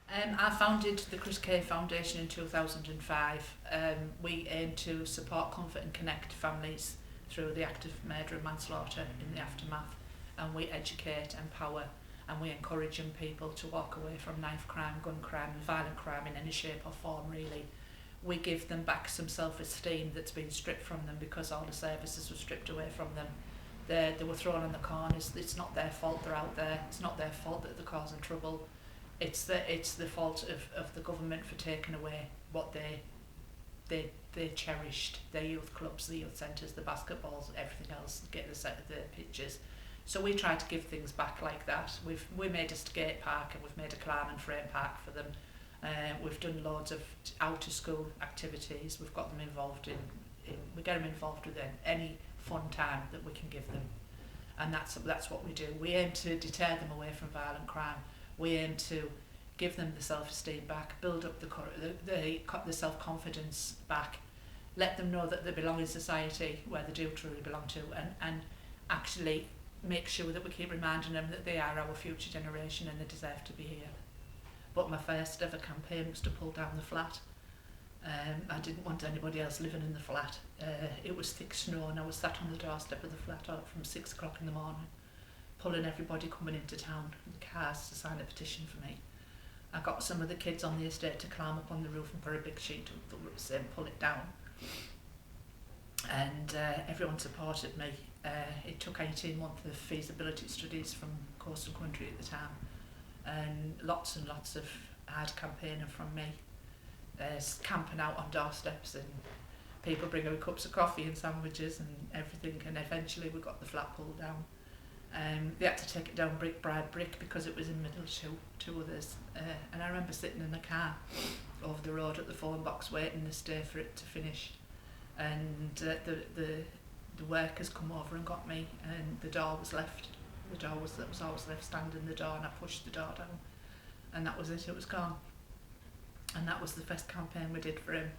I founded the Chris Kay Foundation in 2005. We aim to support, comfort and connect families through the act of murder and manslaughter in the aftermath, and we educate, empower and we encourage young people to walk away from knife crime, gun crime and violent crime in any shape or form really. We give them back some self-esteem that's been stripped from them because all the services were stripped away from them. They were thrown on the corners. It's not their fault they're out there. It's not their fault that they're causing trouble. It's the fault of the government for taking away what they cherished, their youth clubs, the youth centres, the basketballs, everything else, getting the pitches. So we try to give things back like that. We made a skate park and we've made a climb and frame park for them. We've done loads of out of school activities. We've got them involved we get them involved with any fun time that we can give them, and that's what we do. We aim to deter them away from violent crime. We aim to give them the self-esteem back, build up the self-confidence back, let them know that they belong in society where they do truly belong to, and actually make sure that we keep reminding them that they are our future generation and they deserve to be here. But my first ever campaign was to pull down the flat. I didn't want anybody else living in the flat. It was thick snow and I was sat on the doorstep of the flat out from 6 o'clock in the morning, pulling everybody coming into town with cars to sign a petition for me. I got some of the kids on the estate to climb up on the roof and put a big sheet and pull it down. And everyone supported me. It took 18 months of feasibility studies from Coastal Country at the time, and lots of hard campaigning from me. Camping out on doorsteps and people bringing me cups of coffee and sandwiches and everything, and eventually we got the flat pulled down. They had to take it down brick by brick because it was in the middle of two others, and I remember sitting in the car over the road at the phone box waiting to stay for it to finish, and the workers come over and got me, and the door was left. The door was always left standing, the door, and I pushed the door down, and that was it. It was gone. And that was the first campaign we did for him.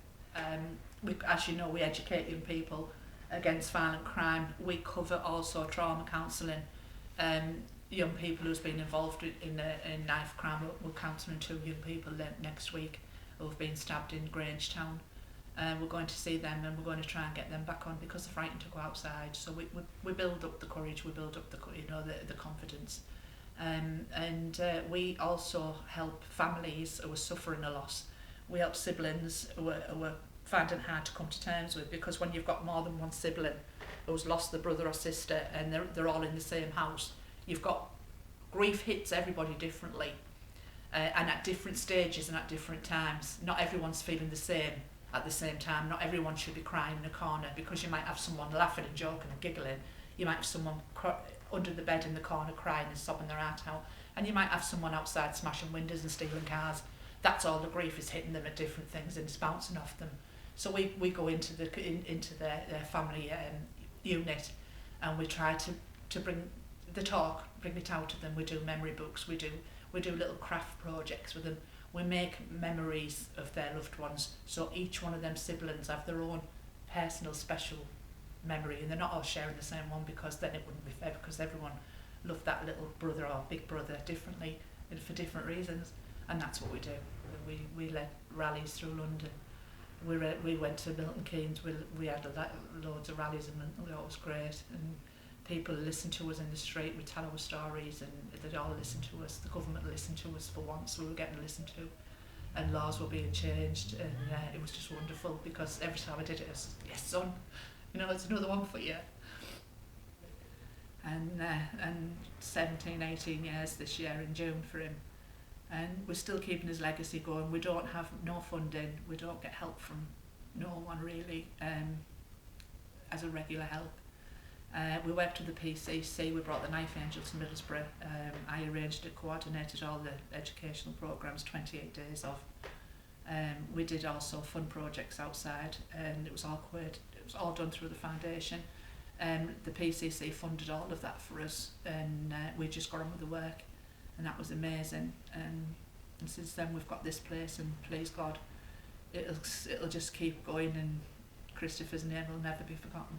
As you know, we educate young people against violent crime. We cover also trauma counselling. Young people who's been involved in knife crime, we're counselling 2 young people next week who've been stabbed in Grangetown. We're going to see them and we're going to try and get them back on because they're frightened to go outside. So we build up the courage, we build up the confidence. And we also help families who are suffering a loss. We help siblings who are finding it hard to come to terms with, because when you've got more than one sibling who's lost their brother or sister and they're all in the same house, you've got grief hits everybody differently, and at different stages and at different times. Not everyone's feeling the same at the same time. Not everyone should be crying in a corner, because you might have someone laughing and joking and giggling. You might have someone under the bed in the corner crying and sobbing their heart out, and you might have someone outside smashing windows and stealing cars. That's all the grief is hitting them at different things and it's bouncing off them. So we go into their family unit, and we try to bring it out to them. We do memory books, we do little craft projects with them. We make memories of their loved ones, so each one of them siblings have their own personal special memory, and they're not all sharing the same one, because then it wouldn't be fair, because everyone loved that little brother or big brother differently and for different reasons. And that's what we do. We led rallies through London. We went to Milton Keynes. We had loads of rallies in Milton. It was great, and people listened to us in the street. We tell our stories, and they'd all listen to us. The government listened to us for once. We were getting listened to, and laws were being changed, and it was just wonderful, because every time I did it, I was, yes, son, it's another one for you. And 17, 18 years this year in June for him. And we're still keeping his legacy going. We don't have no funding. We don't get help from no one really as a regular help. We worked with the PCC. We brought the Knife Angels to Middlesbrough. I arranged it, coordinated all the educational programmes, 28 days of. We did also fun projects outside, and it was all done through the foundation. The PCC funded all of that for us, and we just got on with the work. And that was amazing, and since then we've got this place, and please God, it'll just keep going, and Christopher's name will never be forgotten.